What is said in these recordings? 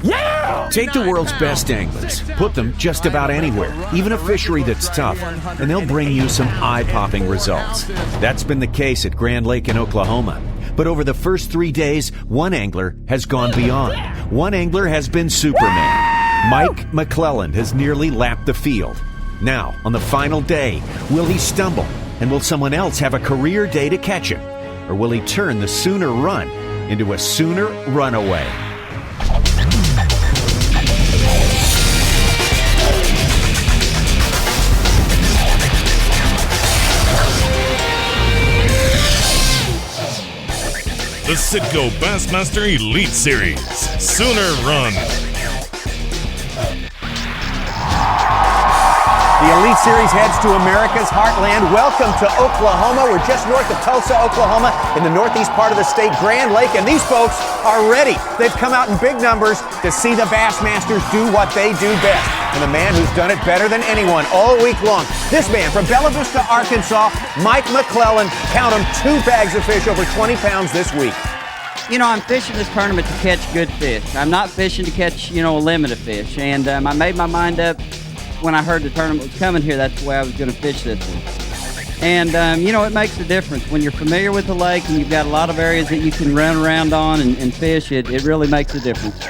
Yeah! Take the world's best anglers, put them just about anywhere, even a fishery that's tough, and they'll bring you some eye-popping results. That's been the case at Grand Lake in Oklahoma. But over the first 3 days, one angler has gone beyond. One angler has been Superman. Mike McClelland has nearly lapped the field. Now, on the final day, will he stumble? And will someone else have a career day to catch him? Or will he turn the Sooner run into a Sooner runaway? The Citgo Bassmaster Elite Series. Sooner Run. The Elite Series heads to America's heartland. Welcome to Oklahoma. We're just north of Tulsa, Oklahoma, in the northeast part of the state, Grand Lake, and these folks are ready. They've come out in big numbers to see the Bassmasters do what they do best. And the man who's done it better than anyone all week long, this man from Bella Vista, Arkansas, Mike McLelland, count him, 2 bags of fish over 20 pounds this week. You know, I'm fishing this tournament to catch good fish. I'm not fishing to catch, a limit of fish. And I made my mind up when I heard the tournament was coming here, that's the way I was going to fish this one. And, it makes a difference. When you're familiar with the lake and you've got a lot of areas that you can run around on and fish, it really makes a difference.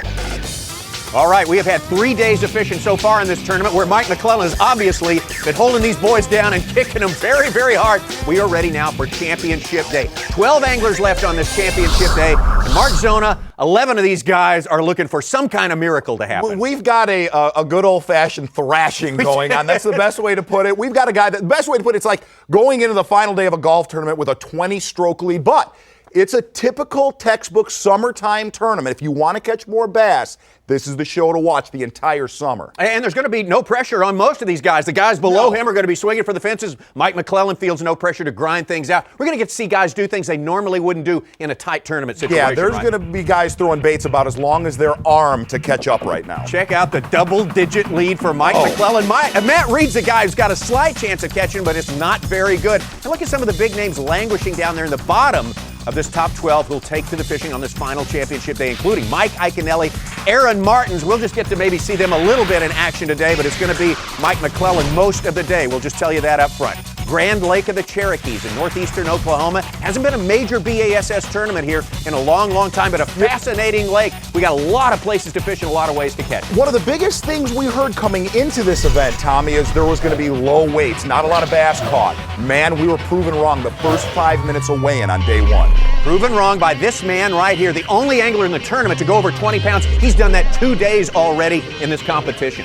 All right, we have had 3 days of fishing so far in this tournament where Mike McLelland has obviously been holding these boys down and kicking them very, very hard. We are ready now for Championship Day. 12 anglers left on this Championship Day. Mark Zona, 11 of these guys are looking for some kind of miracle to happen. We've got a good old-fashioned thrashing going on. That's the best way to put it. We've got a guy the best way to put it's like going into the final day of a golf tournament with a 20-stroke lead, but it's a typical textbook summertime tournament. If you want to catch more bass, this is the show to watch the entire summer. And there's going to be no pressure on most of these guys. The guys below him are going to be swinging for the fences. Mike McLelland feels no pressure to grind things out. We're going to get to see guys do things they normally wouldn't do in a tight tournament situation. Yeah, there's going to be guys throwing baits about as long as their arm to catch up right now. Check out the double-digit lead for Mike McLelland. Matt Reed's a guy who's got a slight chance of catching, but it's not very good. And look at some of the big names languishing down there in the bottom of this top 12 who'll take to the fishing on this final championship day, including Mike Iaconelli, Aaron Martins. We'll just get to maybe see them a little bit in action today, but it's going to be Mike McLelland most of the day. We'll just tell you that up front. Grand Lake of the Cherokees in northeastern Oklahoma. Hasn't been a major B.A.S.S tournament here in a long, long time, but a fascinating lake. We got a lot of places to fish and a lot of ways to catch. One of the biggest things we heard coming into this event, Tommy, is there was going to be low weights, not a lot of bass caught. Man, we were proven wrong the first 5 minutes of weigh-in on day one. Proven wrong by this man right here, the only angler in the tournament to go over 20 pounds. He's done that 2 days already in this competition.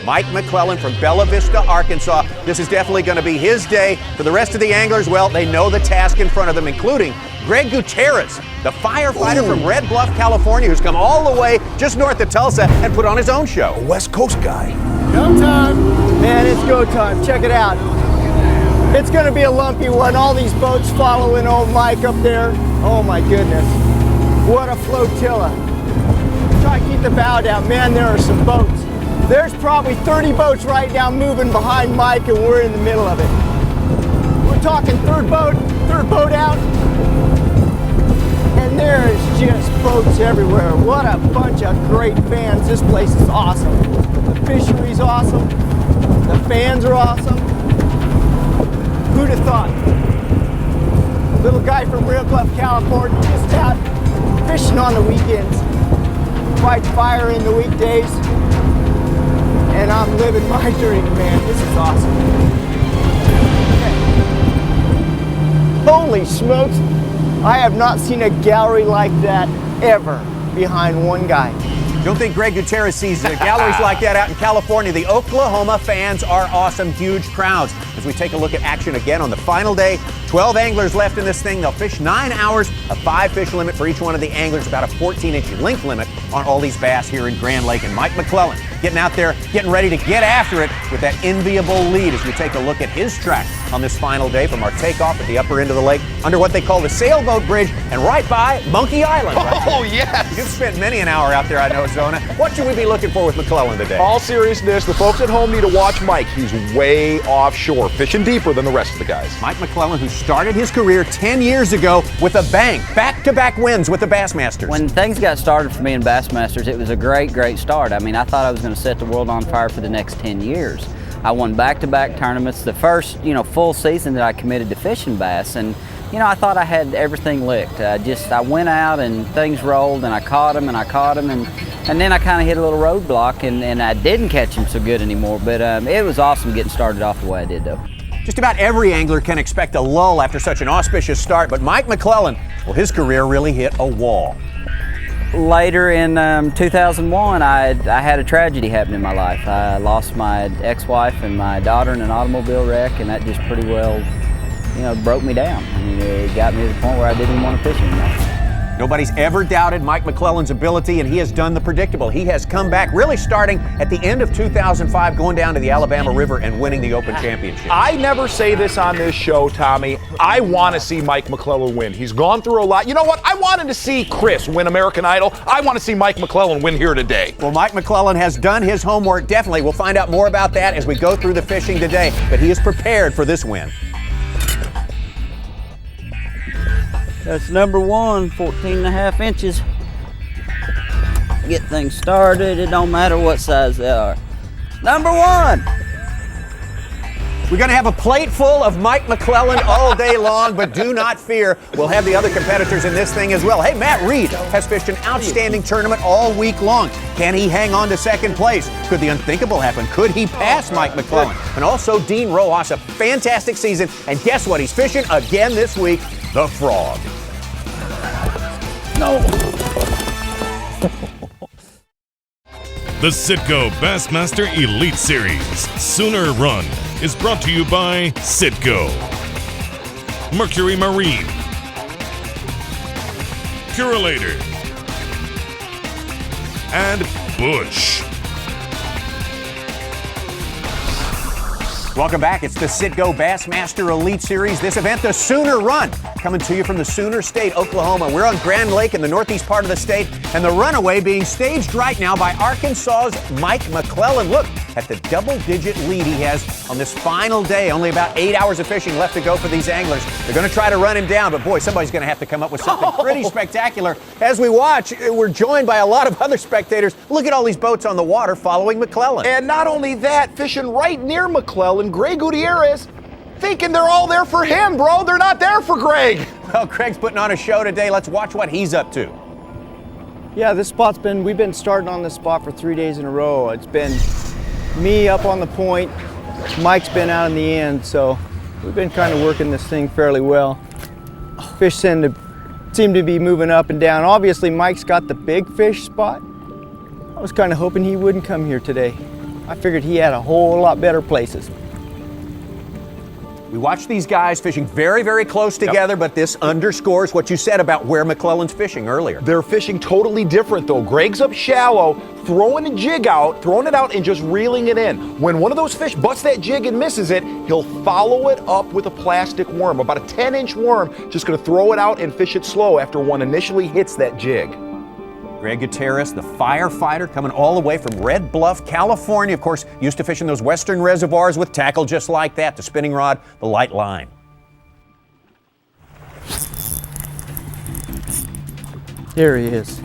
Mike McClelland from Bella Vista, Arkansas. This is definitely going to be his day. For the rest of the anglers, well, they know the task in front of them, including Greg Gutierrez, the firefighter from Red Bluff, California, who's come all the way just north of Tulsa and put on his own show. A West Coast guy. Go time. Man, it's go time. Check it out. It's going to be a lumpy one. All these boats following old Mike up there. Oh, my goodness. What a flotilla. Try to keep the bow down. Man, there are some boats. There's probably 30 boats right now moving behind Mike, and we're in the middle of it. We're talking third boat out. And there is just boats everywhere. What a bunch of great fans. This place is awesome. The fishery's awesome. The fans are awesome. Who'd have thought? Little guy from Red Bluff, California, just out fishing on the weekends. Fight fire in the weekdays. And I'm living my dream, man. This is awesome. Okay. Holy smokes. I have not seen a gallery like that ever behind one guy. Don't think Greg Gutierrez sees galleries like that out in California. The Oklahoma fans are awesome, huge crowds. As we take a look at action again on the final day, 12 anglers left in this thing. They'll fish 9 hours, a 5-fish limit for each one of the anglers, about a 14-inch length limit on all these bass here in Grand Lake. And Mike McLelland getting out there, getting ready to get after it with that enviable lead as we take a look at his track on this final day from our takeoff at the upper end of the lake under what they call the sailboat bridge and right by Monkey Island. Oh, yes. You've spent many an hour out there, I know, Zona. What should we be looking for with McClelland today? All seriousness, the folks at home need to watch Mike. He's way offshore, fishing deeper than the rest of the guys. Mike McClelland, who's started his career 10 years ago with a bang. Back-to-back wins with the Bassmasters. When things got started for me in Bassmasters, it was a great, great start. I mean, I thought I was going to set the world on fire for the next 10 years. I won back-to-back tournaments, the first, full season that I committed to fishing bass, and I thought I had everything licked. I went out and things rolled, and I caught them, and then I kind of hit a little roadblock, and I didn't catch them so good anymore. But it was awesome getting started off the way I did, though. Just about every angler can expect a lull after such an auspicious start, but Mike McClelland, well, his career really hit a wall. Later in 2001, I had a tragedy happen in my life. I lost my ex-wife and my daughter in an automobile wreck, and that just pretty well, broke me down. I mean, it got me to the point where I didn't even want to fish anymore. Nobody's ever doubted Mike McClelland's ability, and he has done the predictable. He has come back, really starting at the end of 2005, going down to the Alabama River and winning the Open Championship. I never say this on this show, Tommy. I want to see Mike McClelland win. He's gone through a lot. You know what? I wanted to see Chris win American Idol. I want to see Mike McClelland win here today. Well, Mike McClelland has done his homework, definitely. We'll find out more about that as we go through the fishing today, but he is prepared for this win. That's number one, 14.5 inches. Get things started, it don't matter what size they are. Number one! We're going to have a plate full of Mike McClelland all day long, but do not fear. We'll have the other competitors in this thing as well. Hey, Matt Reed has fished an outstanding tournament all week long. Can he hang on to second place? Could the unthinkable happen? Could he pass Mike McClelland? And also Dean Rojas, a fantastic season. And guess what? He's fishing again this week, the Frog. No. The Citgo Bassmaster Elite Series Sooner Run is brought to you by Citgo, Mercury Marine, Purelator, and Bush. Welcome back. It's the Citgo Bassmaster Elite Series. This event, the Sooner Run, coming to you from the Sooner State, Oklahoma. We're on Grand Lake in the northeast part of the state, and the runaway being staged right now by Arkansas's Mike McLelland. Look at the double-digit lead he has on this final day. Only about 8 hours of fishing left to go for these anglers. They're going to try to run him down, but boy, somebody's going to have to come up with something pretty spectacular. As we watch, we're joined by a lot of other spectators. Look at all these boats on the water following McLelland. And not only that, fishing right near McClelland, Greg Gutierrez, thinking they're all there for him, bro. They're not there for Greg. Well, Craig's putting on a show today. Let's watch what he's up to. Yeah, we've been starting on this spot for 3 days in a row. It's been me up on the point, Mike's been out in the end, so we've been kind of working this thing fairly well. Fish seem to be moving up and down. Obviously, Mike's got the big fish spot. I was kind of hoping he wouldn't come here today. I figured he had a whole lot better places. We watch these guys fishing very, very close together, but this underscores what you said about where McClelland's fishing earlier. They're fishing totally different, though. Greg's up shallow, throwing a jig out, throwing it out and just reeling it in. When one of those fish busts that jig and misses it, he'll follow it up with a plastic worm, about a 10-inch worm, just going to throw it out and fish it slow after one initially hits that jig. Greg Gutierrez, the firefighter, coming all the way from Red Bluff, California. Of course, used to fishing those western reservoirs with tackle just like that, the spinning rod, the light line. There he is.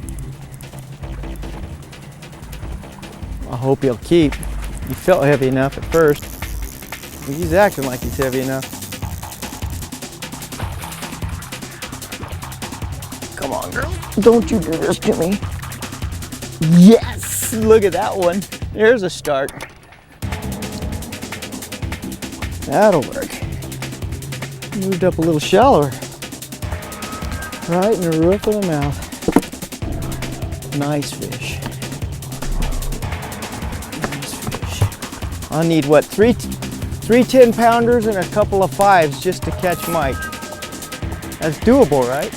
I hope he'll keep. He felt heavy enough at first. He's acting like he's heavy enough. Come on, girl. Don't you do this to me. Yes! Look at that one. There's a start. That'll work. Moved up a little shallower. Right in the roof of the mouth. Nice fish. Nice fish. I need, what, three 10-pounders and a couple of 5s just to catch Mike. That's doable, right?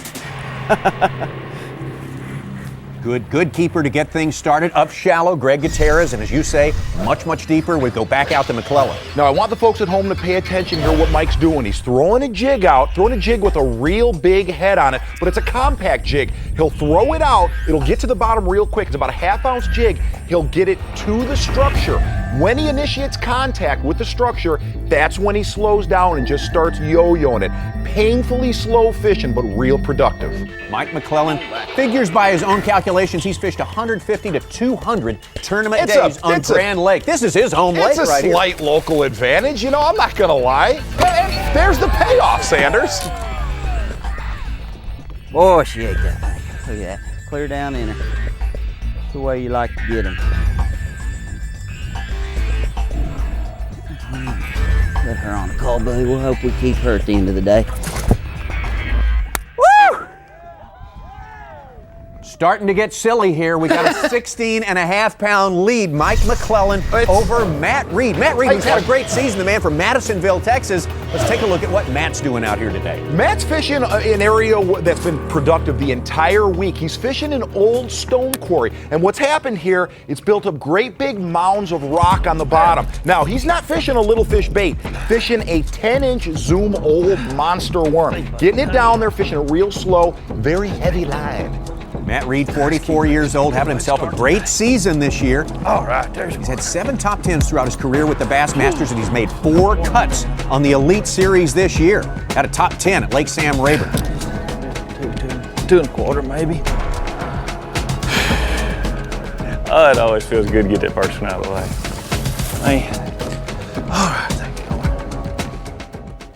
Good keeper to get things started. Up shallow, Greg Gutierrez, and as you say, much deeper. We go back out to McClelland. Now, I want the folks at home to pay attention here what Mike's doing. He's throwing a jig out, throwing a jig with a real big head on it, but it's a compact jig. He'll throw it out. It'll get to the bottom real quick. It's about a 1/2 ounce jig. He'll get it to the structure. When he initiates contact with the structure, that's when he slows down and just starts yo-yoing it. Painfully slow fishing, but real productive. Mike McClelland figures by his own calculations he's fished 150 to 200 tournament days on Grand Lake. This is his home lake right here. It's a slight local advantage, you know, I'm not going to lie. Hey, there's the payoff, Sanders. Boy, she ate that thing. Look at that. Clear down in her. That's the way you like to get them. Put her on a call, buddy. We'll hope we keep her at the end of the day. Woo! Starting to get silly here. We got a 16.5-pound lead. Mike McClelland over Matt Reed. Matt Reed, who's had a great season, the man from Madisonville, Texas. Let's take a look at what Matt's doing out here today. Matt's fishing an area that's been productive the entire week. He's fishing an old stone quarry. And what's happened here, it's built up great big mounds of rock on the bottom. Now, he's not fishing a little fish bait, fishing a 10-inch zoom old monster worm. Getting it down there, fishing it real slow, very heavy line. Matt Reed, 44 years old, having himself a great season this year. All right, He's had 7 top 10s throughout his career with the Bassmasters, and he's made 4 cuts on the Elite Series this year. Had a top 10 at Lake Sam Rayburn. 2 1/4 maybe. Oh, it always feels good to get that first one out of the way. Man. All right, thank you.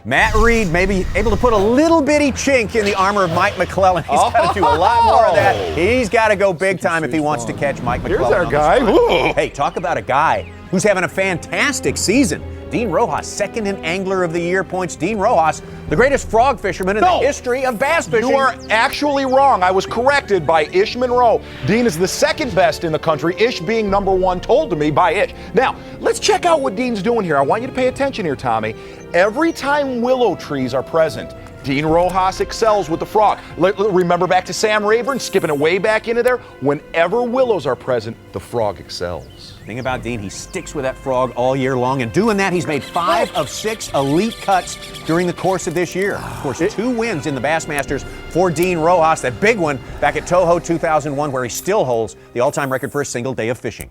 Matt Reed may be able to put a little bitty chink in the armor of Mike McClelland. He's got to do a lot more of that. He's got to go big time if he wants to catch Mike McClelland. Here's our guy. Hey, talk about a guy who's having a fantastic season. Dean Rojas, second in Angler of the Year points. Dean Rojas, the greatest frog fisherman in the history of bass fishing. You are actually wrong. I was corrected by Ish Monroe. Dean is the second best in the country, Ish being number 1, told to me by Ish. Now, let's check out what Dean's doing here. I want you to pay attention here, Tommy. Every time willow trees are present, Dean Rojas excels with the frog. Remember back to Sam Rayburn, skipping it way back into there? Whenever willows are present, the frog excels. Thing about Dean, he sticks with that frog all year long, and doing that, he's made 5 of 6 elite cuts during the course of this year. Of course, 2 wins in the Bassmasters for Dean Rojas. That big one back at Toho 2001, where he still holds the all-time record for a single day of fishing.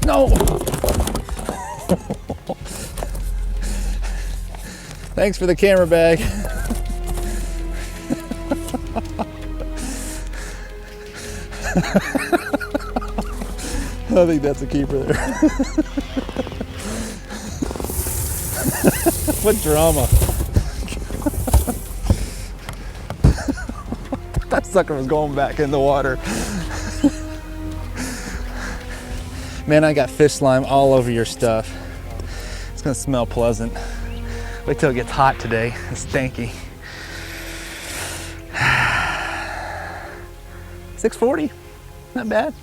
No. Thanks for the camera bag. I think that's a keeper there. What drama. That sucker was going back in the water. Man, I got fish slime all over your stuff. It's gonna smell pleasant. Wait till it gets hot today. It's stanky. 640, not bad.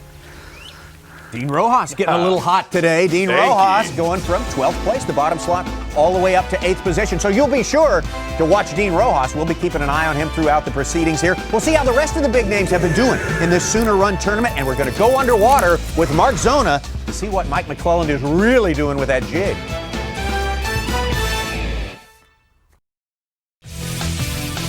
Dean Rojas getting a little hot today. Dean Rojas going from 12th place, the bottom slot, all the way up to 8th position. So you'll be sure to watch Dean Rojas. We'll be keeping an eye on him throughout the proceedings here. We'll see how the rest of the big names have been doing in this Sooner Run tournament, and we're going to go underwater with Mark Zona to see what Mike McClelland is really doing with that jig.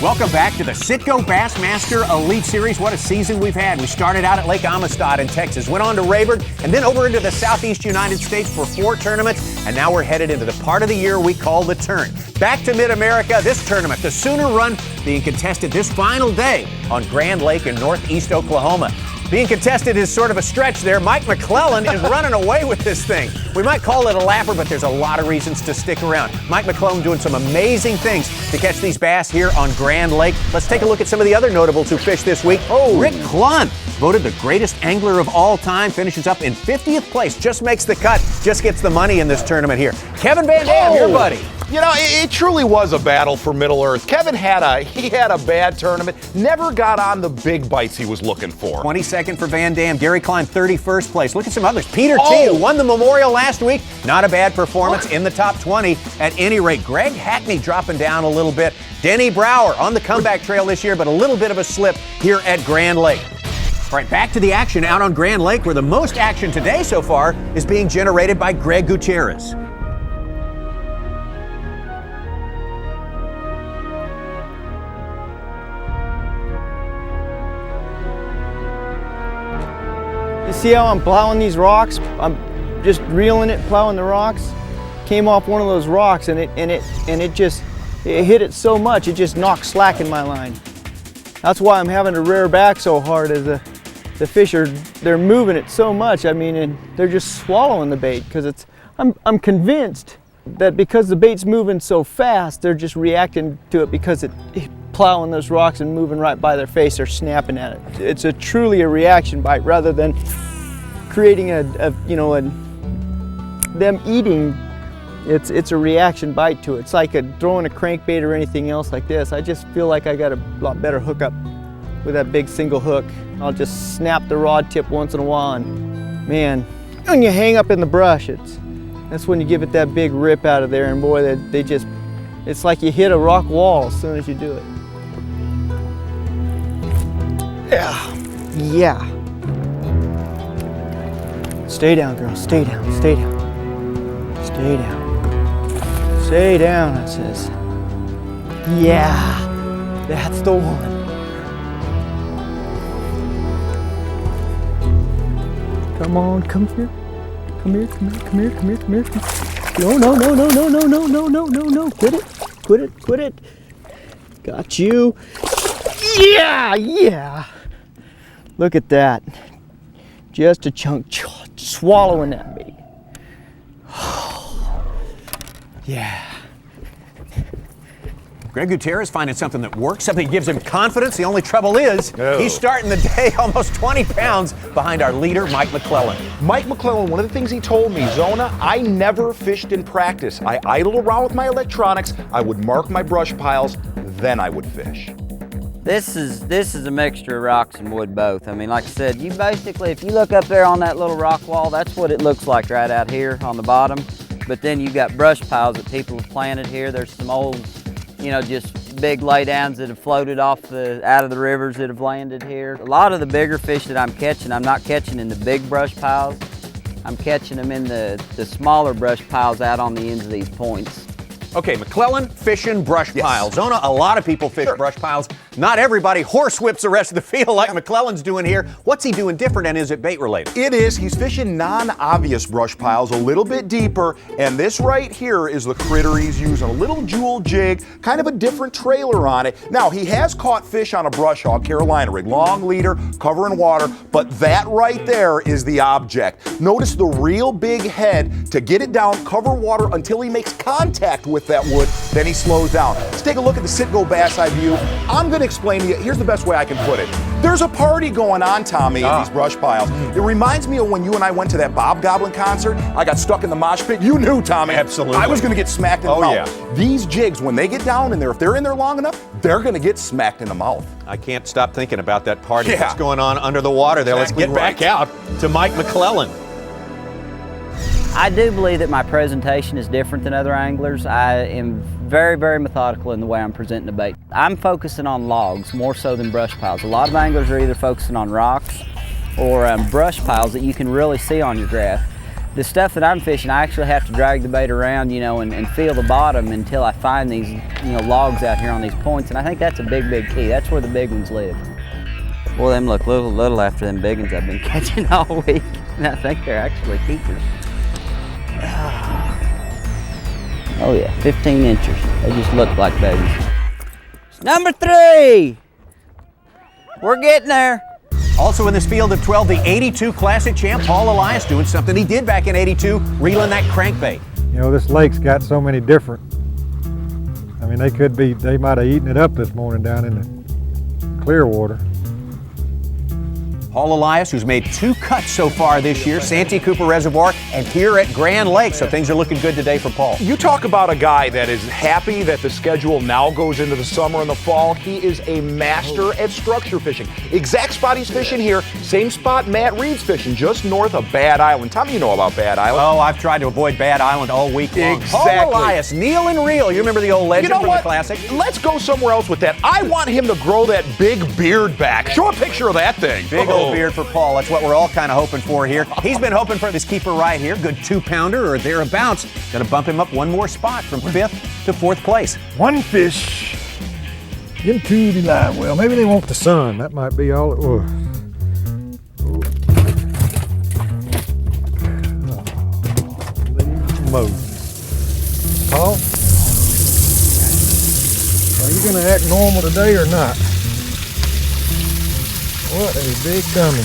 Welcome back to the Citgo Bassmaster Elite Series. What a season we've had. We started out at Lake Amistad in Texas, went on to Rayburn, and then over into the Southeast United States for 4 tournaments, and now we're headed into the part of the year we call the turn. Back to Mid-America, this tournament, the Sooner Run, being contested this final day on Grand Lake in northeast Oklahoma. Being contested is sort of a stretch there. Mike McClelland is running away with this thing. We might call it a lapper, but there's a lot of reasons to stick around. Mike McClelland doing some amazing things to catch these bass here on Grand Lake. Let's take a look at some of the other notables who fished this week. Rick Clunn, voted the greatest angler of all time, finishes up in 50th place, just makes the cut, just gets the money in this tournament here. Kevin Van Dam, your buddy. You know, it truly was a battle for Middle Earth. Kevin had a bad tournament, never got on the big bites he was looking for. 22nd for Van Dam. Gary Klein, 31st place. Look at some others. Peter T, who won the Memorial last week. Not a bad performance in the top 20 at any rate. Greg Hackney dropping down a little bit. Denny Brower on the comeback trail this year, but a little bit of a slip here at Grand Lake. All right, back to the action out on Grand Lake, where the most action today so far is being generated by Greg Gutierrez. You see how I'm plowing these rocks? I'm just reeling it, plowing the rocks. Came off one of those rocks and it hit it so much it just knocked slack in my line. That's why I'm having to rear back so hard as the fish they're moving it so much. I mean, and they're just swallowing the bait because I'm convinced that because the bait's moving so fast, they're just reacting to it because it plowing those rocks and moving right by their face, they're snapping at it. It's truly a reaction bite rather than creating them eating. It's a reaction bite to it. It's like throwing a crankbait or anything else like this. I just feel like I got a lot better hookup with that big single hook. I'll just snap the rod tip once in a while, and man, when you hang up in the brush, that's when you give it that big rip out of there, and boy, it's like you hit a rock wall as soon as you do it. Yeah. Stay down, girl, stay down, stay down. Stay down. Stay down, it says. Yeah, that's the one. Come on, come here. Come here, come here, come here, come here, come here. No. Quit it. Got you. Yeah. Look at that. Just a chunk, swallowing that bait. Yeah. Greg Gutierrez finding something that works, something that gives him confidence. The only trouble is he's starting the day almost 20 pounds behind our leader, Mike McClelland. Mike McClelland, one of the things he told me, Zona, I never fished in practice. I idled around with my electronics, I would mark my brush piles, then I would fish. This is a mixture of rocks and wood both. I mean, like I said, you basically, if you look up there on that little rock wall, that's what it looks like right out here on the bottom. But then you got brush piles that people have planted here. There's some old, just big laydowns that have floated off out of the rivers that have landed here. A lot of the bigger fish that I'm catching, I'm not catching in the big brush piles. I'm catching them in the smaller brush piles out on the ends of these points. Okay, McClelland fishing brush piles. Zona, a lot of people fish brush piles. Not everybody horsewhips the rest of the field like McClelland's doing here. What's he doing different, and is it bait related? It is. He's fishing non-obvious brush piles a little bit deeper, and this right here is the critter he's using. A little jewel jig, kind of a different trailer on it. Now, he has caught fish on a brush hog, Carolina rig, long leader, covering water, but that right there is the object. Notice the real big head to get it down, cover water until he makes contact with that wood, then he slows down. Let's take a look at the sit-go bass eye view. I'm going to explain to you, here's the best way I can put it. There's a party going on, Tommy, in these brush piles. It reminds me of when you and I went to that Bob Goblin concert. I got stuck in the mosh pit. You knew, Tommy. Absolutely. I was going to get smacked in the mouth. Yeah. These jigs, when they get down in there, if they're in there long enough, they're going to get smacked in the mouth. I can't stop thinking about that party that's going on under the water there. Let's get back out to Mike McLelland. I do believe that my presentation is different than other anglers. I am very, very methodical in the way I'm presenting the bait. I'm focusing on logs more so than brush piles. A lot of anglers are either focusing on rocks or brush piles that you can really see on your graph. The stuff that I'm fishing, I actually have to drag the bait around, and feel the bottom until I find these, logs out here on these points. And I think that's a big, big key. That's where the big ones live. Well, them look little after them big ones I've been catching all week. And I think they're actually keepers. Oh yeah, 15 inches. They just look like babies. Number 3! We're getting there. Also in this field of 12, the 82 Classic champ, Paul Elias, doing something he did back in 82, reeling that crankbait. This lake's got so many different. I mean, they might have eaten it up this morning down in the clear water. Paul Elias, who's made 2 cuts so far this year, Santee Cooper Reservoir and here at Grand Lake. So things are looking good today for Paul. You talk about a guy that is happy that the schedule now goes into the summer and the fall. He is a master at structure fishing. Exact spot he's fishing here, same spot Matt Reed's fishing, just north of Bad Island. Tommy, you know about Bad Island. Oh, I've tried to avoid Bad Island all week long. Exactly. Paul Elias, kneel and reel. You remember the old legend from the Classic? Let's go somewhere else with that. I want him to grow that big beard back. Show a picture of that thing. Big old beard for Paul. That's what we're all kind of hoping for here. He's been hoping for this keeper right here. Good 2-pounder or thereabouts. Going to bump him up one more spot from 5th to 4th place. One fish into the live well. Maybe they want the sun. That might be all it was. mode. Paul, are you gonna act normal today or not? What a big dummy.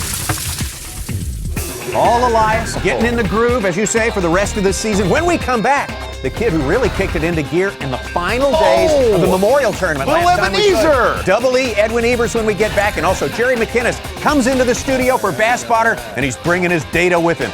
All Elias getting in the groove, as you say, for the rest of this season. When we come back, the kid who really kicked it into gear in the final days of the Memorial Tournament. Little Ebenezer! Double E, Edwin Evers when we get back. And also Jerry McInnes comes into the studio for Bass Spotter, and he's bringing his data with him.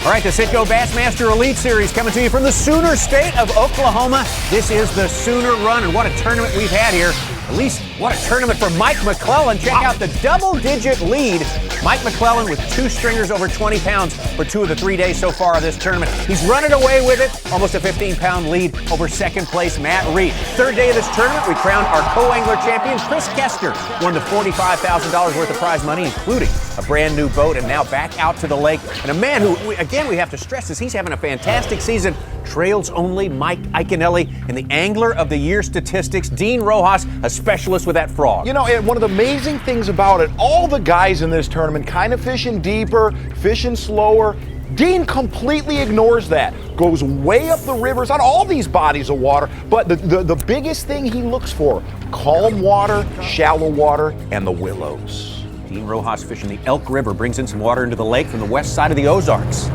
All right, the Citgo Bassmaster Elite Series coming to you from the Sooner State of Oklahoma. This is the Sooner Run, and what a tournament we've had here. At least, what a tournament for Mike McClelland. Check out the double-digit lead. Mike McClelland with 2 stringers over 20 pounds for 2 of the 3 days so far of this tournament. He's running away with it. Almost a 15-pound lead over second place Matt Reed. Third day of this tournament, we crowned our co-angler champion, Chris Kester. Won the $45,000 worth of prize money, including a brand new boat, and now back out to the lake. And a man who, again, we have to stress this, he's having a fantastic season. Trails only Mike Iaconelli in the Angler of the Year statistics. Dean Rojas, a specialist with that frog. You know, one of the amazing things about it, all the guys in this tournament kind of fishing deeper, fishing slower. Dean completely ignores that. Goes way up the rivers on all these bodies of water. But the biggest thing he looks for, calm water, shallow water, and the willows. Dean Rojas fishing the Elk River brings in some water into the lake from the west side of the Ozarks.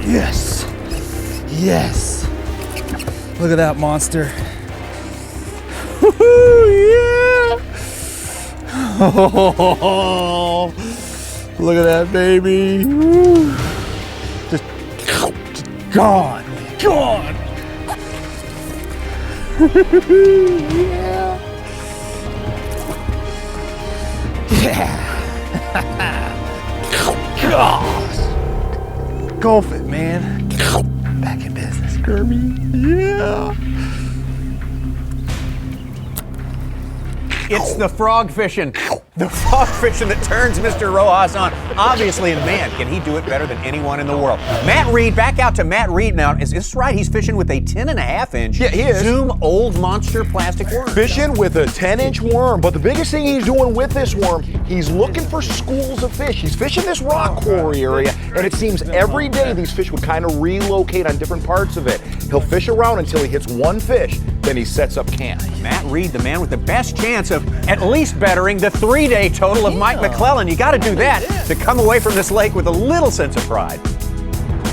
Yes. Yes. Look at that monster. Woo-hoo, yeah. Oh, look at that baby. Woo. Just gone. Gone. Yeah. Yeah. Gosh. Golf it, man. Back in business, Kirby. Yeah. It's the frog fishing. The frog fishing that turns Mr. Rojas on. Obviously, and man, can he do it better than anyone in the world. Matt Reed, back out to Matt Reed now. Is this right? He's fishing with a 10.5-inch Zoom Old Monster plastic worm. Fishing with a 10-inch worm. But the biggest thing he's doing with this worm, he's looking for schools of fish. He's fishing this rock quarry area, and it seems every day these fish would kind of relocate on different parts of it. He'll fish around until he hits one fish, then he sets up camp. Matt Reed, the man with the best chance of at least bettering the 3-day total of Mike McLelland. You got to do that to come away from this lake with a little sense of pride.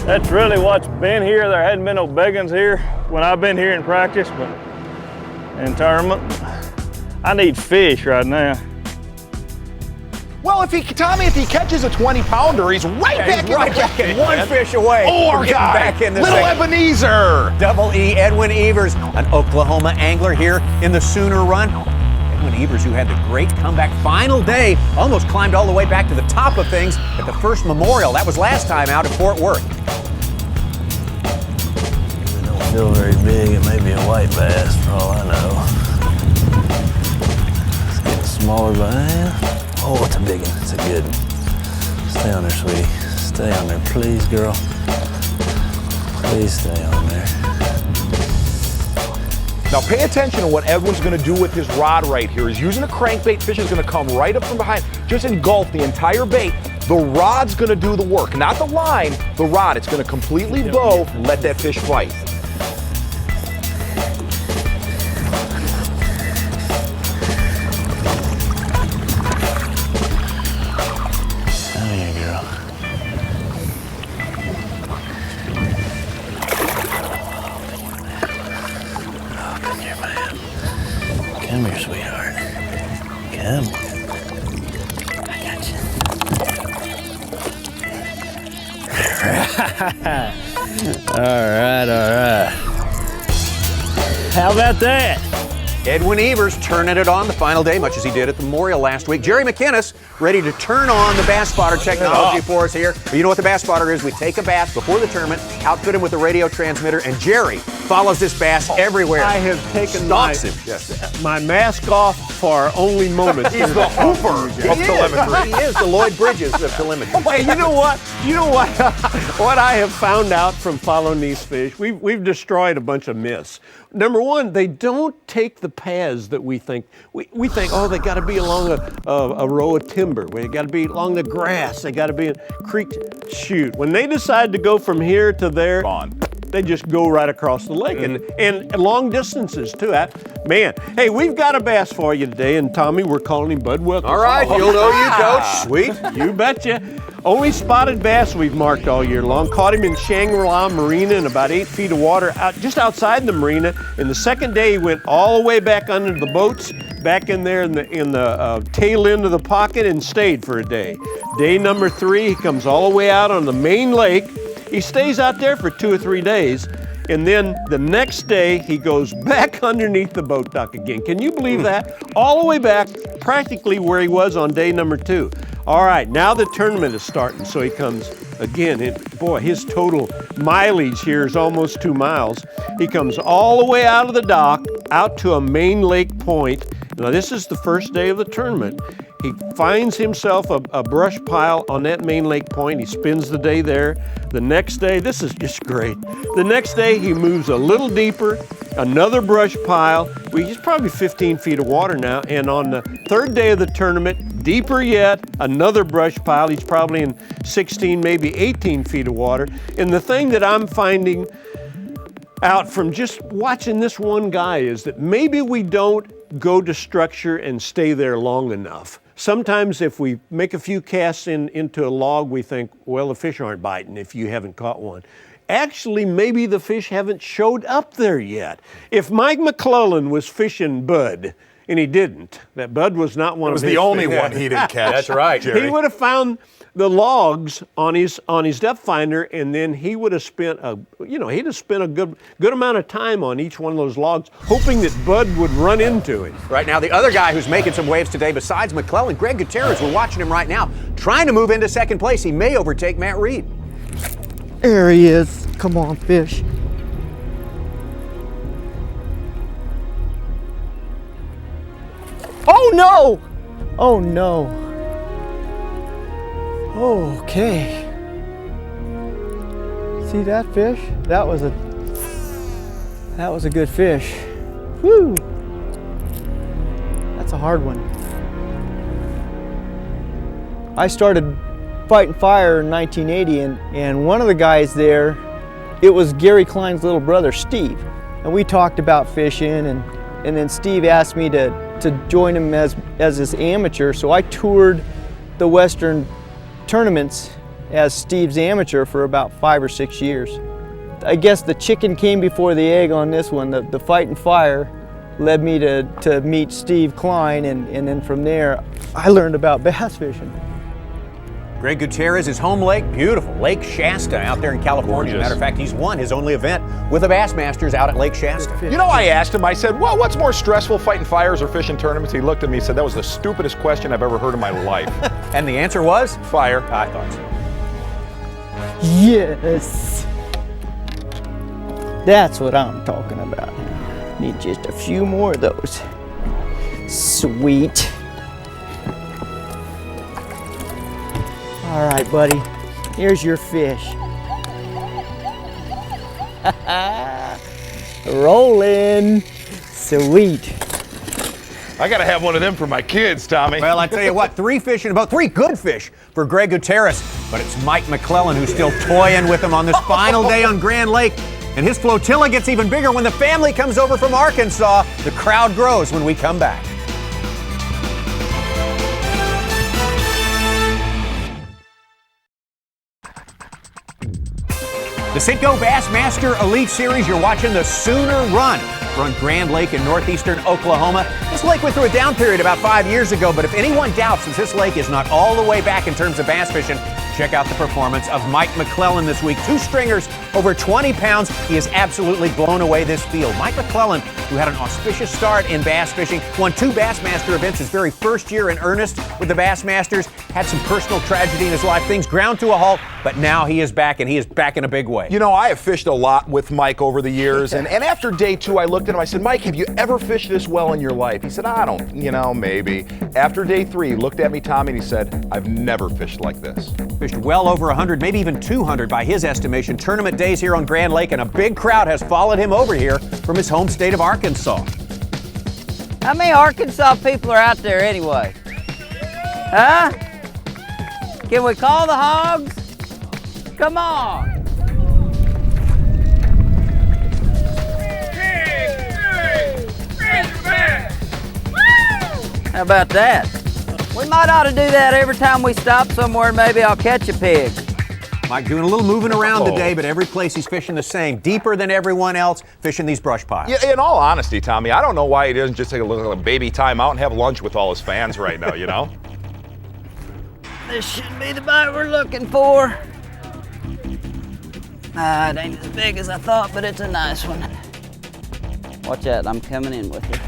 That's really what's been here. There hadn't been no beggins here when I've been here in practice, but in tournament, I need fish right now. Well, Tommy, if he catches a 20-pounder, he's right back in one fish away. Oh, our guy, back in this Little thing. Ebenezer. Double E, Edwin Evers, an Oklahoma angler here in the Sooner Run. Edwin Evers, who had the great comeback final day, almost climbed all the way back to the top of things at the first Memorial. That was last time out at Fort Worth. It don't feel very big. It may be a white bass for all I know. It's getting smaller behind. Oh, it's a big one. It's a good one. Stay on there, sweetie. Stay on there, please, girl. Please stay on there. Now pay attention to what Edwin's going to do with his rod right here. He's using a crankbait. Fish is going to come right up from behind, just engulf the entire bait. The rod's going to do the work, not the line, the rod. It's going to completely bow, let that fish fight. Come here, sweetheart. Come. I got you. All right. How about that? Edwin Evers turning it on the final day, much as he did at the Memorial last week. Jerry McInnes ready to turn on the Bass Spotter technology for us here. But you know what the Bass Spotter is? We take a bass before the tournament, outfit him with a radio transmitter, and Jerry follows this bass everywhere. I have taken Stalks him. Yes. my mask off for our only moments. He's the hooper of telemetry. He is the Lloyd Bridges of telemetry. Hey, you know what? You know what? What I have found out from following these fish, we've destroyed a bunch of myths. Number one, they don't take the paths that we think. We think, oh, they got to be along a row of timber. They got to be along the grass. They got to be in creek. Shoot, when they decide to go from here to there, they just go right across the lake and long distances too. Man, hey, we've got a bass for you today, and Tommy, we're calling him Bud Wilkins. All right, you'll know you, Coach. Sweet, you betcha. Only spotted bass we've marked all year long. Caught him in Shangri-La Marina in about 8 feet of water, just outside the marina. And the second day, he went all the way back under the boats, back in there in the tail end of the pocket, and stayed for a day. Day number 3, he comes all the way out on the main lake. He stays out there for 2 or 3 days, and then the next day he goes back underneath the boat dock again. Can you believe that? All the way back, practically where he was on day number 2. All right, now the tournament is starting, so he comes again. Boy, his total mileage here is almost 2 miles. He comes all the way out of the dock, out to a main lake point. Now this is the first day of the tournament. He finds himself a brush pile on that main lake point. He spends the day there. The next day, this is just great. The next day, he moves a little deeper, another brush pile. He's probably 15 feet of water now. And on the third day of the tournament, deeper yet, another brush pile. He's probably in 16, maybe 18 feet of water. And the thing that I'm finding out from just watching this one guy is that maybe we don't go to structure and stay there long enough. Sometimes if we make a few casts into a log, we think, well, the fish aren't biting if you haven't caught one. Actually, maybe the fish haven't showed up there yet. If Mike McClelland was fishing Bud, and he didn't, that Bud was not one of his. It was the only one he didn't catch. That's right, Jerry. He would have found the logs on his depth finder, and then he would have spent a good amount of time on each one of those logs, hoping that Bud would run into him. Right now, the other guy who's making some waves today, besides McClelland, Greg Gutierrez, we're watching him right now, trying to move into second place. He may overtake Matt Reed. There he is. Come on, fish. Oh no! Oh no. Okay. See that fish? That was a good fish. Whew. That's a hard one. I started fighting fire in 1980, and one of the guys there, it was Gary Klein's little brother, Steve. And we talked about fishing, and then Steve asked me to join him as his amateur, so I toured the Western tournaments as Steve's amateur for about 5 or 6 years. I guess the chicken came before the egg on this one. The fight and fire led me to meet Steve Klein, and then from there I learned about bass fishing. Greg Gutierrez, his home lake, beautiful. Lake Shasta out there in California. As a matter of fact, he's won his only event with the Bassmasters out at Lake Shasta. You know, I asked him, I said, well, what's more stressful, fighting fires or fishing tournaments? He looked at me and said, that was the stupidest question I've ever heard in my life. And the answer was? Fire. I thought so. Yes. That's what I'm talking about. Need just a few more of those. Sweet. All right, buddy. Here's your fish. Rolling. Sweet. I got to have one of them for my kids, Tommy. Well, I tell you what, 3 fish in a boat, 3 good fish for Greg Gutierrez. But it's Mike McLelland who's still toying with him on this final day on Grand Lake. And his flotilla gets even bigger when the family comes over from Arkansas. The crowd grows when we come back. The Citgo Bassmaster Elite Series, you're watching the Sooner Run. We're on Grand Lake in northeastern Oklahoma. This lake went through a down period about 5 years ago, but if anyone doubts that this lake is not all the way back in terms of bass fishing, Check out the performance of Mike McClelland this week. 2 stringers over 20 pounds. He has absolutely blown away this field. Mike McClelland, who had an auspicious start in bass fishing, won 2 Bassmaster events his very first year in earnest with the Bassmasters, had some personal tragedy in his life. Things ground to a halt, but now he is back, and he is back in a big way. You know, I have fished a lot with Mike over the years, and after day 2, I looked at him, I said, Mike, have you ever fished this well in your life? He said, I don't, maybe. After day 3, he looked at me, Tommy, and he said, I've never fished like this. Fished well over 100, maybe even 200 by his estimation, tournament days here on Grand Lake, and a big crowd has followed him over here from his home state of Arkansas. How many Arkansas people are out there anyway? Huh? Can we call the hogs? Come on. How about that? We might ought to do that every time we stop somewhere. Maybe I'll catch a pig. Mike doing a little moving around today, but every place he's fishing the same. Deeper than everyone else, fishing these brush piles. Yeah, in all honesty, Tommy, I don't know why he doesn't just take a little baby time out and have lunch with all his fans right now, you know? This should be the bite we're looking for. It ain't as big as I thought, but it's a nice one. Watch out, I'm coming in with it.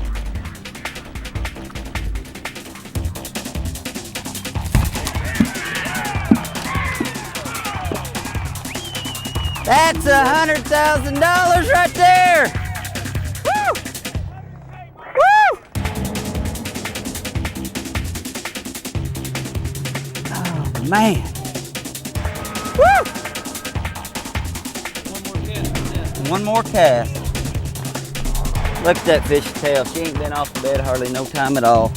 That's $100,000 right there. Woo! Woo! Oh, man. Woo! One more cast. Look at that fish's tail. She ain't been off the bed hardly no time at all.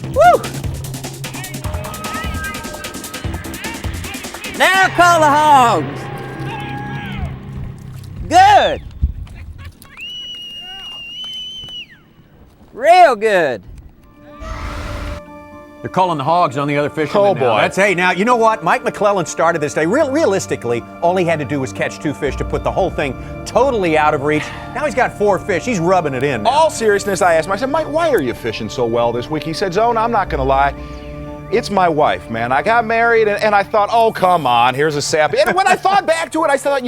Woo! Now call the hogs. Good. Real good. They're calling the hogs on the other fishermen. Oh, boy. Hey, now, you know what? Mike McClelland started this day. Realistically, all he had to do was catch 2 fish to put the whole thing totally out of reach. Now he's got 4 fish. He's rubbing it in now. All seriousness, I asked him, I said, Mike, why are you fishing so well this week? He said, Zone, I'm not going to lie. It's my wife, man. I got married, and I thought, oh, come on, here's a sap. And when I thought back to it, I thought,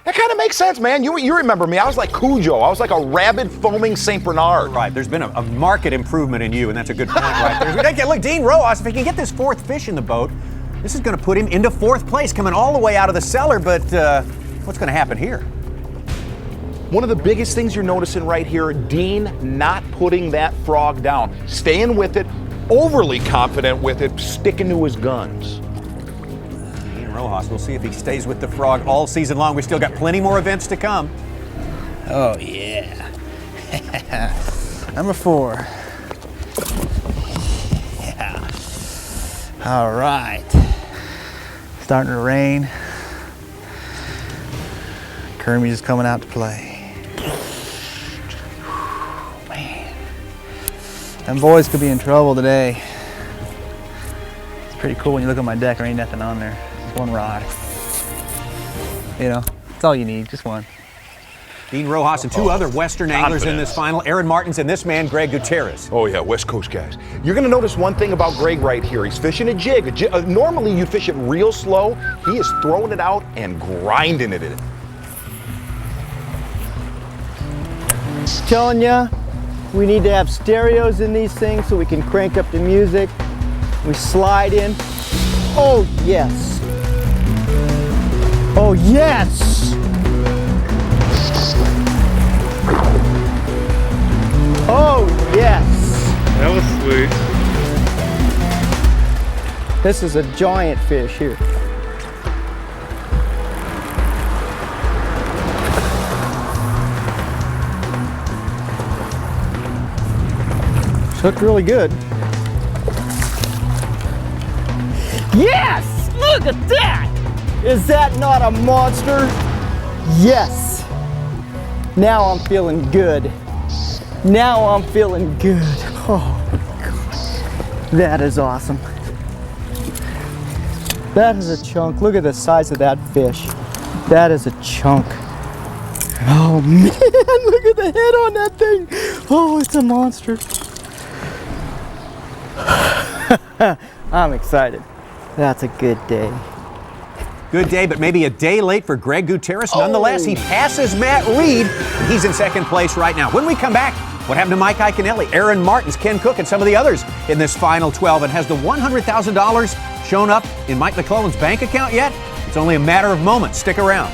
that kind of makes sense, man. You remember me. I was like Cujo. I was like a rabid, foaming St. Bernard. Right. There's been a marked improvement in you, and that's a good point right there. Look, Dean Rojas, if he can get this 4th fish in the boat, this is going to put him into 4th place, coming all the way out of the cellar. But what's going to happen here? One of the biggest things you're noticing right here, Dean not putting that frog down, staying with it, overly confident with it, sticking to his guns. Rojas. We'll see if he stays with the frog all season long. We still got plenty more events to come. Oh, yeah. Number 4. Yeah. All right. Starting to rain. Kermie's just coming out to play. Man. Them boys could be in trouble today. It's pretty cool when you look at my deck, there ain't nothing on there. One rod. That's all you need, just one. Dean Rojas and 2 other Western anglers in this final. Aaron Martins and this man, Greg Gutierrez. Oh, yeah, West Coast guys. You're going to notice one thing about Greg right here. He's fishing a jig. Normally, you fish it real slow. He is throwing it out and grinding it in. Telling ya, we need to have stereos in these things so we can crank up the music. We slide in. Oh, yes. Oh, yes! Oh, yes! That was sweet. This is a giant fish here. Hooked really good. Yes! Look at that! Is that not a monster? Yes! Now I'm feeling good. Now I'm feeling good. Oh, God. That is awesome. That is a chunk. Look at the size of that fish. That is a chunk. Oh, man, look at the head on that thing. Oh, it's a monster. I'm excited. That's a good day. Good day, but maybe a day late for Greg Gutierrez. Nonetheless, he passes Matt Reed, and he's in second place right now. When we come back, what happened to Mike Iaconelli, Aaron Martins, Ken Cook, and some of the others in this final 12? And has the $100,000 shown up in Mike McClelland's bank account yet? It's only a matter of moments. Stick around.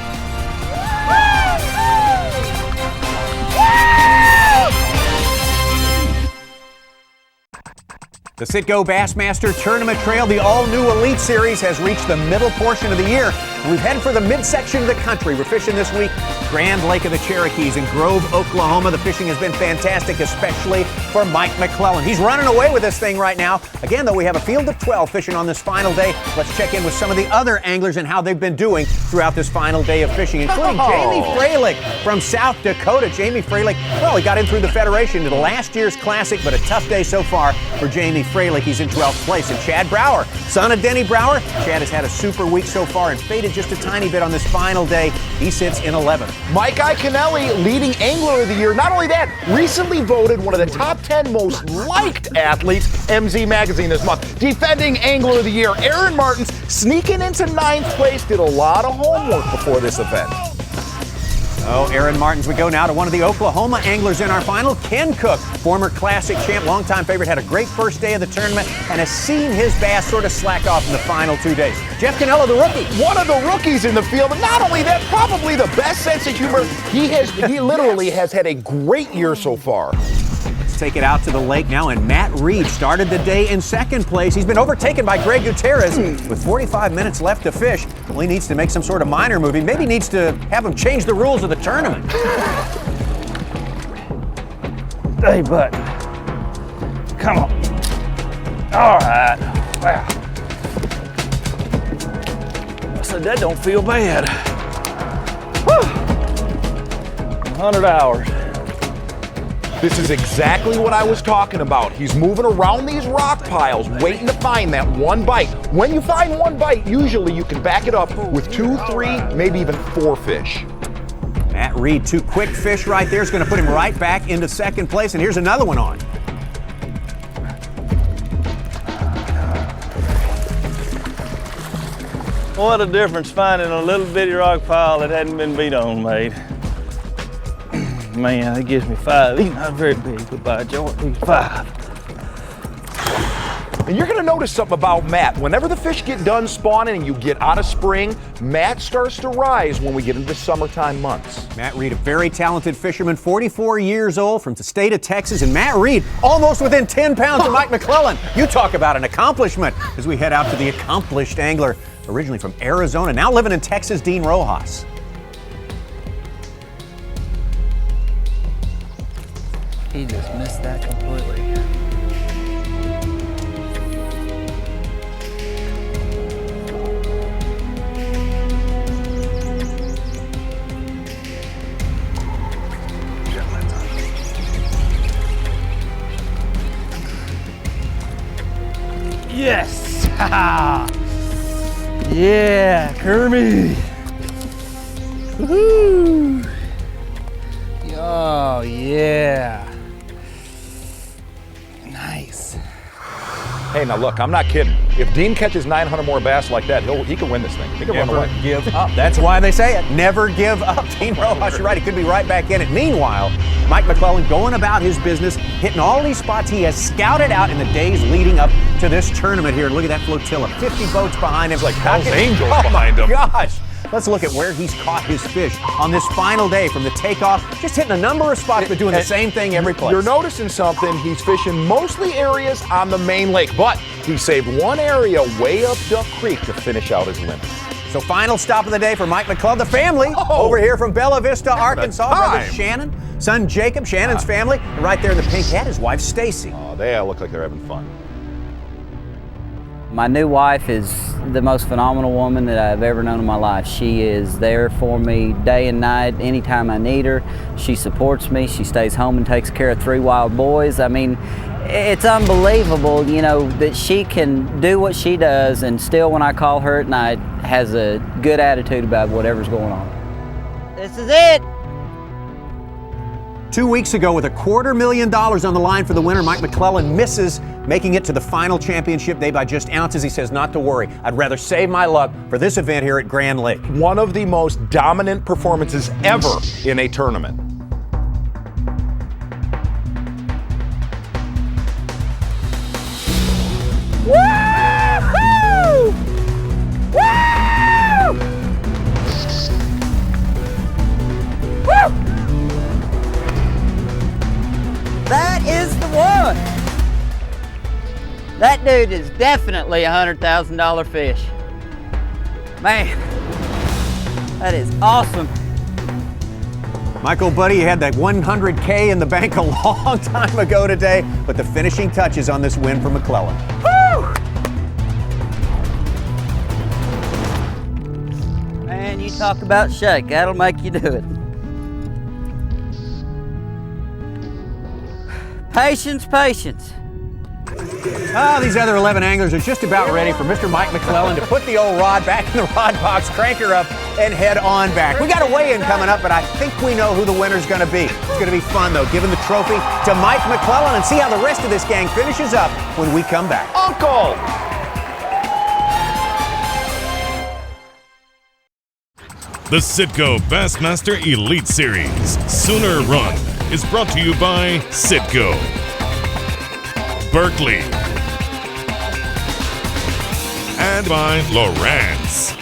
The Citgo Bassmaster Tournament Trail, the all-new Elite Series, has reached the middle portion of the year, and we've headed for the midsection of the country. We're fishing this week Grand Lake of the Cherokees in Grove, Oklahoma. The fishing has been fantastic, especially for Mike McLelland. He's running away with this thing right now. Again, though, we have a field of 12 fishing on this final day. Let's check in with some of the other anglers and how they've been doing throughout this final day of fishing, including Jamie Freilich from South Dakota. Jamie Freilich, well, he got in through the Federation to the last year's Classic, but a tough day so far for Jamie Freilich. He's in 12th place. And Chad Brower, son of Denny Brower. Chad has had a super week so far and faded just a tiny bit on this final day. He sits in 11th. Mike Iaconelli, leading angler of the year. Not only that, recently voted one of the top 10 most liked athletes, MZ Magazine, this month. Defending angler of the year, Aaron Martins, sneaking into 9th place, did a lot of homework before this event. Oh, Aaron Martins. We go now to one of the Oklahoma anglers in our final, Ken Cook, former Classic champ, longtime favorite, had a great first day of the tournament and has seen his bass sort of slack off in the final 2 days. Jeff Canello, the rookie. One of the rookies in the field, but not only that, probably the best sense of humor. He literally has had a great year so far. Let's take it out to the lake now, and Matt Reed started the day in second place. He's been overtaken by Greg Gutierrez with 45 minutes left to fish. Well, he needs to make some sort of minor move. He maybe needs to have him change the rules of the tournament. Hey, bud. Come on. All right. Wow. I said that don't feel bad. Whew. 100 hours. This is exactly what I was talking about. He's moving around these rock piles, waiting to find that one bite. When you find one bite, usually you can back it up with 2, 3, maybe even 4 fish. Matt Reed, 2 quick fish right there is going to put him right back into second place, and here's another one on. What a difference finding a little bitty rock pile that hadn't been beat on made. Man, that gives me 5. He's not very big. Goodbye, George. He's 5. And you're going to notice something about Matt. Whenever the fish get done spawning and you get out of spring, Matt starts to rise when we get into the summertime months. Matt Reed, a very talented fisherman, 44 years old, from the state of Texas. And Matt Reed, almost within 10 pounds of Mike McLelland. You talk about an accomplishment as we head out to the accomplished angler, originally from Arizona, now living in Texas, Dean Rojas. He just missed that completely. Yes! Yeah, Kermit! Woohoo! Oh, yeah. Nice. Hey, now look, I'm not kidding. If Dean catches 900 more bass like that, he can win this thing. He can run away. Never give up. That's why they say it. Never give up. Dean Rojas, you're right. He could be right back in it. Meanwhile, Mike McLelland going about his business, hitting all these spots he has scouted out in the days leading up to this tournament here. Look at that flotilla. 50 boats behind him. It's like Hell's Angels behind him. Gosh. Let's look at where he's caught his fish on this final day from the takeoff. Just hitting a number of spots, but doing the same thing every place. You're noticing something. He's fishing mostly areas on the main lake, but he saved one area way up Duck Creek to finish out his limit. So final stop of the day for Mike McClelland, the family over here from Bella Vista, Arkansas. Brother Shannon, son Jacob, Shannon's family, and right there in the pink hat, his wife Stacy. Oh, they look like they're having fun. My new wife is the most phenomenal woman that I've ever known in my life. She is there for me day and night, anytime I need her. She supports me. She stays home and takes care of 3 wild boys. I mean, it's unbelievable, you know, that she can do what she does and still, when I call her at night, has a good attitude about whatever's going on. This is it. 2 weeks ago, with $250,000 on the line for the winner, Mike McClelland misses making it to the final championship day by just ounces. He says not to worry. I'd rather save my luck for this event here at Grand Lake. One of the most dominant performances ever in a tournament. Woo-hoo! Woo! Woo! That is the one. That dude is definitely a $100,000 fish. Man, that is awesome. Michael, buddy, you had that 100K in the bank a long time ago today, but the finishing touches on this win for McClelland. Woo! Man, you talk about shake. That'll make you do it. Patience, patience. Oh, these other 11 anglers are just about ready for Mr. Mike McClelland to put the old rod back in the rod box, crank her up, and head on back. We got a weigh-in coming up, but I think we know who the winner's going to be. It's going to be fun, though, giving the trophy to Mike McClelland and see how the rest of this gang finishes up when we come back. Uncle! The Citgo Bassmaster Elite Series Sooner Run is brought to you by Citgo, Berkeley, and by Lowrance.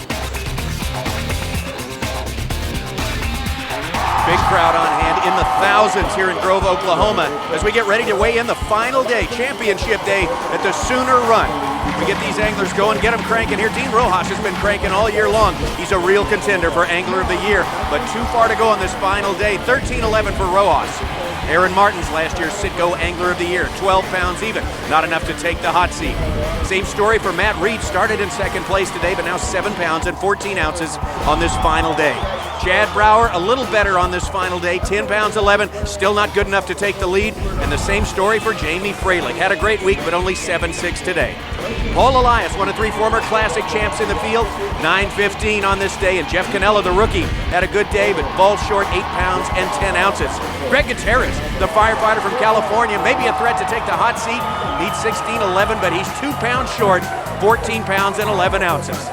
Big crowd on hand in the thousands here in Grove, Oklahoma, as we get ready to weigh in the final day, championship day at the Sooner Run. We get these anglers going, get them cranking here. Dean Rojas has been cranking all year long. He's a real contender for Angler of the Year, but too far to go on this final day. 13-11 for Rojas. Aaron Martin's last year's Citgo Angler of the Year, 12 pounds even, not enough to take the hot seat. Same story for Matt Reed, started in second place today, but now 7 pounds and 14 ounces on this final day. Chad Brower, a little better on this final day, 10 pounds 11, still not good enough to take the lead. And the same story for Jamie Freilich. Had a great week, but only 7.6 today. Paul Elias, one of 3 former Classic champs in the field, 9.15 on this day. And Jeff Cannella, the rookie, had a good day, but falls short 8 pounds and 10 ounces. Greg Gutierrez, the firefighter from California, maybe a threat to take the hot seat. Needs 16.11, but he's 2 pounds short, 14 pounds and 11 ounces.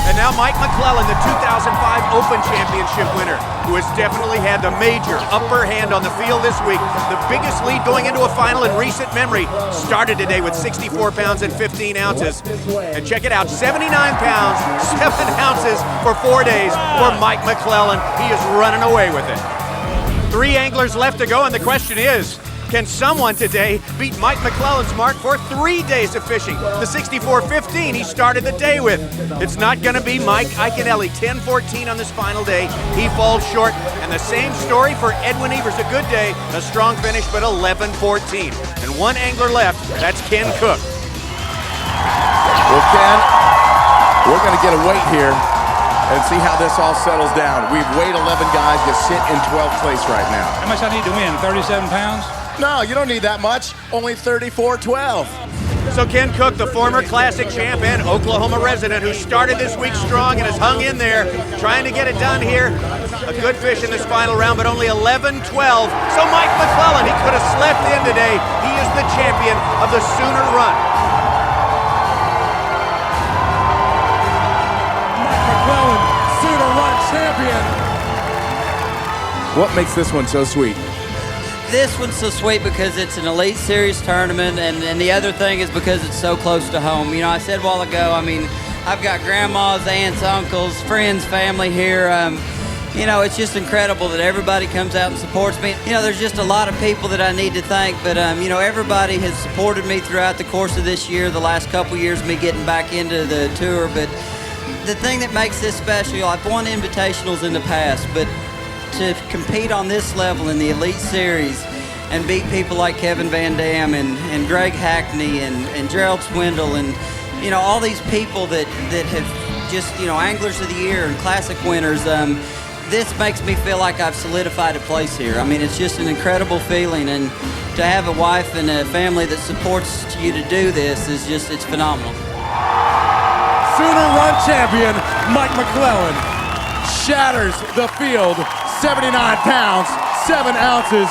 And now Mike McLelland, the 2005 Open Championship winner, who has definitely had the major upper hand on the field this week. The biggest lead going into a final in recent memory. Started today with 64 pounds and 15 ounces. And check it out, 79 pounds, 7 ounces for 4 days for Mike McLelland. He is running away with it. 3 anglers left to go, and the question is, can someone today beat Mike McClelland's mark for 3 days of fishing? The 64.15 he started the day with. It's not going to be Mike Iaconelli. 10.14 on this final day. He falls short. And the same story for Edwin Evers. A good day, a strong finish, but 11.14. And 1 angler left. That's Ken Cook. Well, Ken, we're going to get a weight here and see how this all settles down. We've weighed 11 guys that sit in 12th place right now. How much I need to win? 37 pounds? No, you don't need that much. Only 34.12. So Ken Cook, the former Classic champ and Oklahoma resident who started this week strong and has hung in there, trying to get it done here. A good fish in this final round, but only 11.12. So Mike McLelland, he could have slept in today. He is the champion of the Sooner Run. Mike McLelland, Sooner Run champion. What makes this one so sweet? This one's so sweet because it's an Elite Series tournament, and the other thing is because it's so close to home. You know, I said a while ago, I mean, I've got grandmas, aunts, uncles, friends, family here. You know, it's just incredible that everybody comes out and supports me. You know, there's just a lot of people that I need to thank, but, you know, everybody has supported me throughout the course of this year, the last couple years, me getting back into the tour. But the thing that makes this special, I've won invitationals in the past, but to compete on this level in the Elite Series and beat people like Kevin Van Dam and Greg Hackney and Gerald Swindle and, you know, all these people that have just, you know, Anglers of the Year and Classic winners, this makes me feel like I've solidified a place here. I mean, it's just an incredible feeling, and to have a wife and a family that supports you to do this is just, it's phenomenal. Sooner Run champion Mike McLelland shatters the field, 79 pounds, 7 ounces.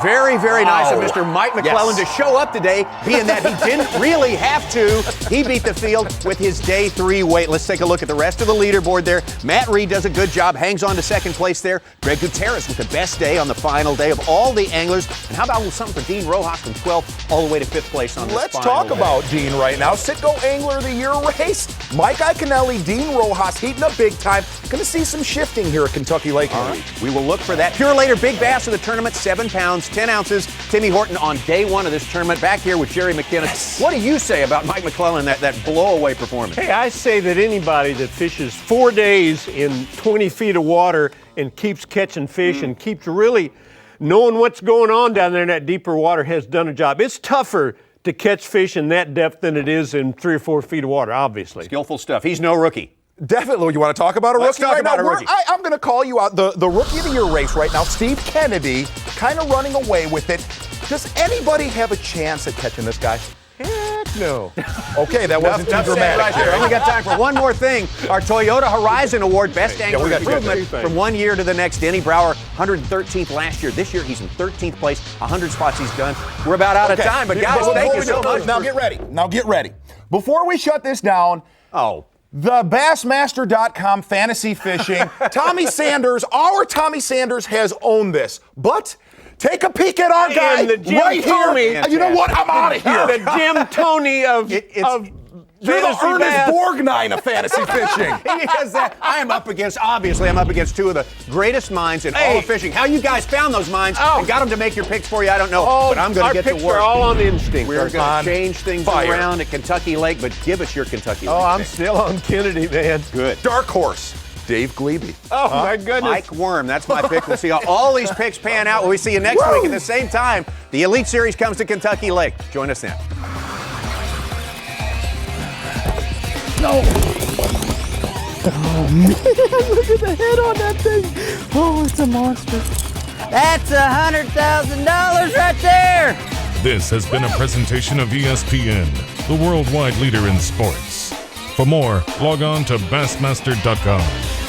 Very, very nice of Mr. Mike McClelland to show up today, being that he didn't really have to. He beat the field with his day 3 weight. Let's take a look at the rest of the leaderboard there. Matt Reed does a good job, hangs on to second place there. Greg Gutierrez with the best day on the final day of all the anglers. And how about a little something for Dean Rojas from 12th all the way to 5th place on this Let's final talk day. about Dean right now. Citgo Angler of the Year race. Mike Iaconelli, Dean Rojas heating up big time. Going to see some shifting here at Kentucky Lake. All right. We will look for that. Pure Later Big Bass of the tournament, 7 pounds, 10 ounces. Timmy Horton on day 1 of this tournament. Back here with Jerry McKinnon. Yes. What What do you say about Mike McClelland, that blow-away performance? Hey, I say that anybody that fishes 4 days in 20 feet of water and keeps catching fish and keeps really knowing what's going on down there in that deeper water has done a job. It's tougher to catch fish in that depth than it is in 3 or 4 feet of water, obviously. Skillful stuff. He's no rookie. Definitely. You want to talk about a Let's rookie talk right about now? a rookie. I'm going to call you out. The Rookie of the Year race right now, Steve Kennedy, kind of running away with it. Does anybody have a chance at catching this guy? Heck no. Okay, that wasn't too Enough said dramatic. right there. Only got time for one more thing. Our Toyota Horizon Award, Best Angler we got Improvement two. from one year to the next. Denny Brower, 113th last year. This year, he's in 13th place. 100 spots he's done. We're about out of time, but guys, thank you so much. Now get ready. Now get ready. Before we shut this down, the Bassmaster.com fantasy fishing. Tommy Sanders, our Tommy Sanders has owned this, but take a peek at our guy the Jim right Tony. here. You know what? I'm out of here. The Jim Tony of You're the fantasy Ernest bass. Borgnine of fantasy fishing. He has that. I'm up against two of the greatest minds in all of fishing. How you guys found those minds and got them to make your picks for you, I don't know. But I'm going to get to picks work. are all on instinct. We're going to change things fire. around at Kentucky Lake, but give us your Kentucky Lake. Oh, I'm pick. still on Kennedy, man. Good. Dark horse, Dave Glebe. Oh, my goodness. Mike Worm, that's my pick. We'll see how all these picks pan out. We see you next week at the same time. The Elite Series comes to Kentucky Lake. Join us then. No. Oh, man. Look at the head on that thing. Oh, it's a monster. That's $100,000 right there. This has been a presentation of ESPN, the worldwide leader in sports. For more, log on to Bassmaster.com.